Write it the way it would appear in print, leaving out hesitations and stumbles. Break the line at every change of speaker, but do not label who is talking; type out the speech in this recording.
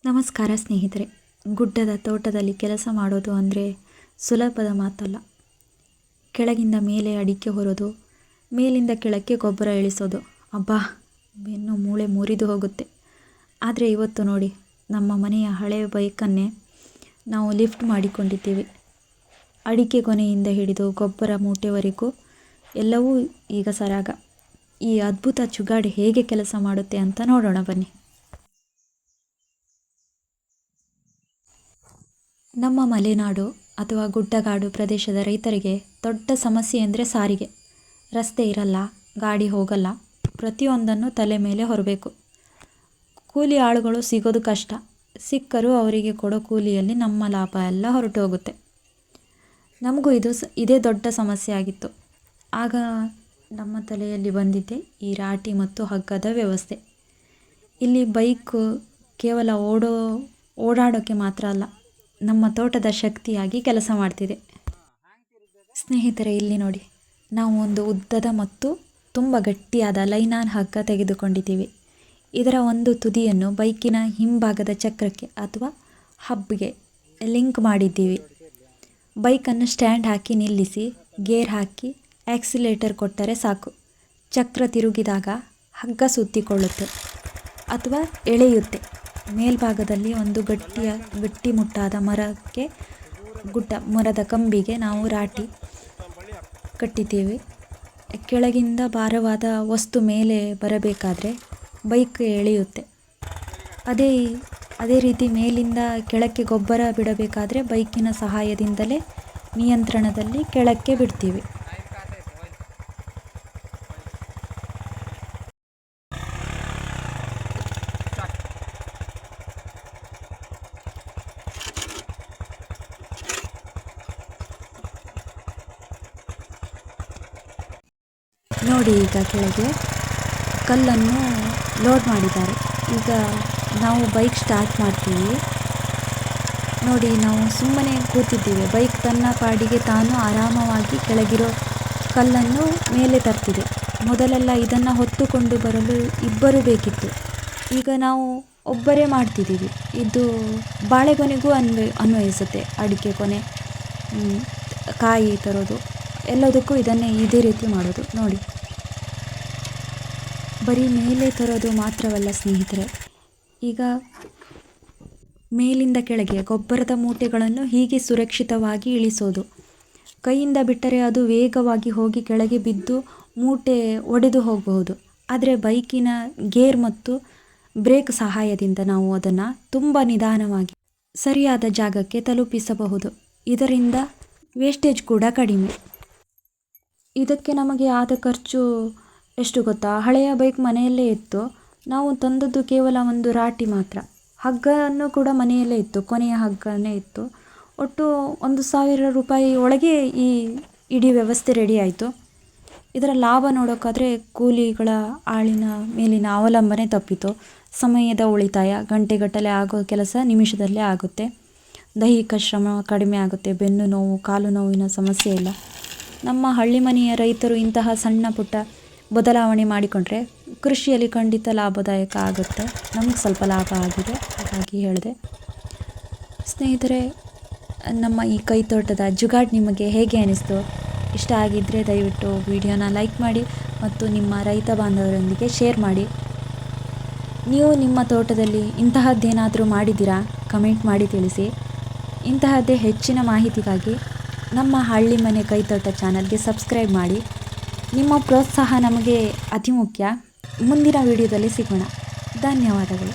ನಮಸ್ಕಾರ ಸ್ನೇಹಿತರೆ. ಗುಡ್ಡದ ತೋಟದಲ್ಲಿ ಕೆಲಸ ಮಾಡೋದು ಅಂದರೆ ಸುಲಭದ ಮಾತಲ್ಲ. ಕೆಳಗಿಂದ ಮೇಲೆ ಅಡಿಕೆ ಹೊರೋದು, ಮೇಲಿಂದ ಕೆಳಕ್ಕೆ ಗೊಬ್ಬರ ಇಳಿಸೋದು, ಅಬ್ಬಾ ಬೆನ್ನು ಮೂಳೆ ಮುರಿದು ಹೋಗುತ್ತೆ. ಆದರೆ ಇವತ್ತು ನೋಡಿ, ನಮ್ಮ ಮನೆಯ ಹಳೆಯ ಬೈಕನ್ನೇ ನಾವು ಲಿಫ್ಟ್ ಮಾಡಿಕೊಂಡಿದ್ದೀವಿ. ಅಡಿಕೆ ಗೊನೆಯಿಂದ ಹಿಡಿದು ಗೊಬ್ಬರ ಮೂಟೆವರೆಗೂ ಎಲ್ಲವೂ ಈಗ ಸರಾಗ. ಈ ಅದ್ಭುತ ಚುಗಾಡಿ ಹೇಗೆ ಕೆಲಸ ಮಾಡುತ್ತೆ ಅಂತ ನೋಡೋಣ ಬನ್ನಿ. ನಮ್ಮ ಮಲೆನಾಡು ಅಥವಾ ಗುಡ್ಡಗಾಡು ಪ್ರದೇಶದ ರೈತರಿಗೆ ದೊಡ್ಡ ಸಮಸ್ಯೆ ಅಂದರೆ ಸಾರಿಗೆ. ರಸ್ತೆ ಇರಲ್ಲ, ಗಾಡಿ ಹೋಗಲ್ಲ, ಪ್ರತಿಯೊಂದನ್ನು ತಲೆ ಮೇಲೆ ಹೊರಬೇಕು. ಕೂಲಿ ಆಳುಗಳು ಸಿಗೋದು ಕಷ್ಟ. ಸಿಕ್ಕರೂ ಅವರಿಗೆ ಕೊಡೋ ಕೂಲಿಯಲ್ಲಿ ನಮ್ಮ ಲಾಭ ಎಲ್ಲ ಹೊರಟು ಹೋಗುತ್ತೆ. ನಮಗೂ ಇದೇ ದೊಡ್ಡ ಸಮಸ್ಯೆ ಆಗಿತ್ತು. ಆಗ ನಮ್ಮ ತಲೆಯಲ್ಲಿ ಬಂದಿದ್ದೆ ಈ ರಾಟಿ ಮತ್ತು ಹಗ್ಗದ ವ್ಯವಸ್ಥೆ. ಇಲ್ಲಿ ಬೈಕು ಕೇವಲ ಓಡಾಡೋಕ್ಕೆ ಮಾತ್ರ ಅಲ್ಲ, ನಮ್ಮ ತೋಟದ ಶಕ್ತಿಯಾಗಿ ಕೆಲಸ ಮಾಡ್ತಿದೆ. ಸ್ನೇಹಿತರೆ, ಇಲ್ಲಿ ನೋಡಿ, ನಾವು ಒಂದು ಉದ್ದದ ಮತ್ತು ತುಂಬ ಗಟ್ಟಿಯಾದ ಲೈನಾನ್ ಹಗ್ಗ ತೆಗೆದುಕೊಂಡಿದ್ದೀವಿ. ಇದರ ಒಂದು ತುದಿಯನ್ನು ಬೈಕಿನ ಹಿಂಭಾಗದ ಚಕ್ರಕ್ಕೆ ಅಥವಾ ಹಬ್ಗೆ ಲಿಂಕ್ ಮಾಡಿದ್ದೀವಿ. ಬೈಕನ್ನು ಸ್ಟ್ಯಾಂಡ್ ಹಾಕಿ ನಿಲ್ಲಿಸಿ, ಗೇರ್ ಹಾಕಿ ಆಕ್ಸಿಲೇಟರ್ ಕೊಟ್ಟರೆ ಸಾಕು. ಚಕ್ರ ತಿರುಗಿದಾಗ ಹಗ್ಗ ಸುತ್ತಿಕೊಳ್ಳುತ್ತೆ ಅಥವಾ ಎಳೆಯುತ್ತೆ. ಮೇಲ್ಭಾಗದಲ್ಲಿ ಒಂದು ಗಟ್ಟಿಮುಟ್ಟಾದ ಮರದ ಕಂಬಿಗೆ ನಾವು ರಾಟಿ ಕಟ್ಟಿದ್ದೇವೆ. ಕೆಳಗಿಂದ ಭಾರವಾದ ವಸ್ತು ಮೇಲೆ ಬರಬೇಕಾದ್ರೆ ಬೈಕ್ ಎಳೆಯುತ್ತೆ. ಅದೇ ರೀತಿ ಮೇಲಿಂದ ಕೆಳಕ್ಕೆ ಗೊಬ್ಬರ ಬಿಡಬೇಕಾದ್ರೆ ಬೈಕಿನ ಸಹಾಯದಿಂದಲೇ ನಿಯಂತ್ರಣದಲ್ಲಿ ಕೆಳಕ್ಕೆ ಬಿಡ್ತೀವಿ. ನೋಡಿ, ಈಗ ಕೆಳಗೆ ಕಲ್ಲನ್ನು ಲೋಡ್ ಮಾಡಿದ್ದಾರೆ. ಈಗ ನಾವು ಬೈಕ್ ಸ್ಟಾರ್ಟ್ ಮಾಡ್ತೀವಿ. ನೋಡಿ, ನಾವು ಸುಮ್ಮನೆ ಕೂತಿದ್ದೀವಿ. ಬೈಕ್ ತನ್ನ ಪಾಡಿಗೆ ತಾನು ಆರಾಮವಾಗಿ ಕೆಳಗಿರೋ ಕಲ್ಲನ್ನು ಮೇಲೆ ತರ್ತಿದೆ. ಮೊದಲೆಲ್ಲ ಇದನ್ನು ಹೊತ್ತುಕೊಂಡು ಬರಲು ಇಬ್ಬರು ಬೇಕಿತ್ತು. ಈಗ ನಾವು ಒಬ್ಬರೇ ಮಾಡ್ತಿದ್ದೀವಿ. ಇದು ಬಾಳೆಗೊನೆಗೂ ಅನ್ವಯಿಸುತ್ತೆ. ಅಡಿಕೆ ಕೊನೆ, ಕಾಯಿ ತರೋದು ಎಲ್ಲದಕ್ಕೂ ಇದೇ ರೀತಿ ಮಾಡೋದು. ನೋಡಿ, ಬರೀ ಮೇಲೆ ತರೋದು ಮಾತ್ರವಲ್ಲ ಸ್ನೇಹಿತರೆ, ಈಗ ಮೇಲಿಂದ ಕೆಳಗೆ ಗೊಬ್ಬರದ ಮೂಟೆಗಳನ್ನು ಹೀಗೆ ಸುರಕ್ಷಿತವಾಗಿ ಇಳಿಸೋದು. ಕೈಯಿಂದ ಬಿಟ್ಟರೆ ಅದು ವೇಗವಾಗಿ ಹೋಗಿ ಕೆಳಗೆ ಬಿದ್ದು ಮೂಟೆ ಒಡೆದು ಹೋಗಬಹುದು. ಆದರೆ ಬೈಕಿನ ಗೇರ್ ಮತ್ತು ಬ್ರೇಕ್ ಸಹಾಯದಿಂದ ನಾವು ಅದನ್ನು ತುಂಬ ನಿಧಾನವಾಗಿ ಸರಿಯಾದ ಜಾಗಕ್ಕೆ ತಲುಪಿಸಬಹುದು. ಇದರಿಂದ ವೇಸ್ಟೇಜ್ ಕೂಡ ಕಡಿಮೆ. ಇದಕ್ಕೆ ನಮಗೆ ಆದ ಖರ್ಚು ಎಷ್ಟು ಗೊತ್ತಾ? ಹಳೆಯ ಬೈಕ್ ಮನೆಯಲ್ಲೇ ಇತ್ತು. ನಾವು ತಂದದ್ದು ಕೇವಲ ಒಂದು ರಾಟಿ ಮಾತ್ರ. ಹಗ್ಗವನ್ನು ಕೂಡ ಮನೆಯಲ್ಲೇ ಇತ್ತು, ಕೊನೆಯ ಹಗ್ಗನೇ ಇತ್ತು. ಒಟ್ಟು 1,000 ರೂಪಾಯಿ ಒಳಗೆ ಈ ಇಡೀ ವ್ಯವಸ್ಥೆ ರೆಡಿ ಆಯಿತು. ಇದರ ಲಾಭ ನೋಡೋಕ್ಕಾದರೆ ಕೂಲಿಗಳ ಆಳಿನ ಮೇಲಿನ ಅವಲಂಬನೆ ತಪ್ಪಿತು. ಸಮಯದ ಉಳಿತಾಯ, ಗಂಟೆಗಟ್ಟಲೆ ಆಗೋ ಕೆಲಸ ನಿಮಿಷದಲ್ಲೇ ಆಗುತ್ತೆ. ದೈಹಿಕ ಶ್ರಮ ಕಡಿಮೆ ಆಗುತ್ತೆ. ಬೆನ್ನು ನೋವು, ಕಾಲು ನೋವಿನ ಸಮಸ್ಯೆ ಇಲ್ಲ. ನಮ್ಮ ಹಳ್ಳಿ ಮನೆಯ ರೈತರು ಇಂತಹ ಸಣ್ಣ ಪುಟ್ಟ ಬದಲಾವಣೆ ಮಾಡಿಕೊಂಡ್ರೆ ಕೃಷಿಯಲ್ಲಿ ಖಂಡಿತ ಲಾಭದಾಯಕ ಆಗುತ್ತೆ. ನಮಗೆ ಸ್ವಲ್ಪ ಲಾಭ ಆಗಿದೆ, ಹಾಗಾಗಿ ಹೇಳಿದೆ. ಸ್ನೇಹಿತರೆ, ನಮ್ಮ ಈ ಕೈತೋಟದ ಜುಗಾಡ್ ನಿಮಗೆ ಹೇಗೆ ಅನಿಸ್ತು? ಇಷ್ಟ ಆಗಿದ್ದರೆ ದಯವಿಟ್ಟು ವಿಡಿಯೋನ ಲೈಕ್ ಮಾಡಿ ಮತ್ತು ನಿಮ್ಮ ರೈತ ಬಾಂಧವರೊಂದಿಗೆ ಶೇರ್ ಮಾಡಿ. ನೀವು ನಿಮ್ಮ ತೋಟದಲ್ಲಿ ಇಂತಹದ್ದೇನಾದರೂ ಮಾಡಿದ್ದೀರಾ? ಕಮೆಂಟ್ ಮಾಡಿ ತಿಳಿಸಿ. ಇಂತಹದ್ದೇ ಹೆಚ್ಚಿನ ಮಾಹಿತಿಗಾಗಿ ನಮ್ಮ ಹಳ್ಳಿ ಮನೆ ಕೈತೋಟ ಚಾನಲ್ಗೆ ಸಬ್ಸ್ಕ್ರೈಬ್ ಮಾಡಿ. ನಿಮ್ಮ ಪ್ರೋತ್ಸಾಹ ನಮಗೆ ಅತಿ ಮುಖ್ಯ. ಮುಂದಿನ ವಿಡಿಯೋದಲ್ಲಿ ಸಿಗೋಣ. ಧನ್ಯವಾದಗಳು.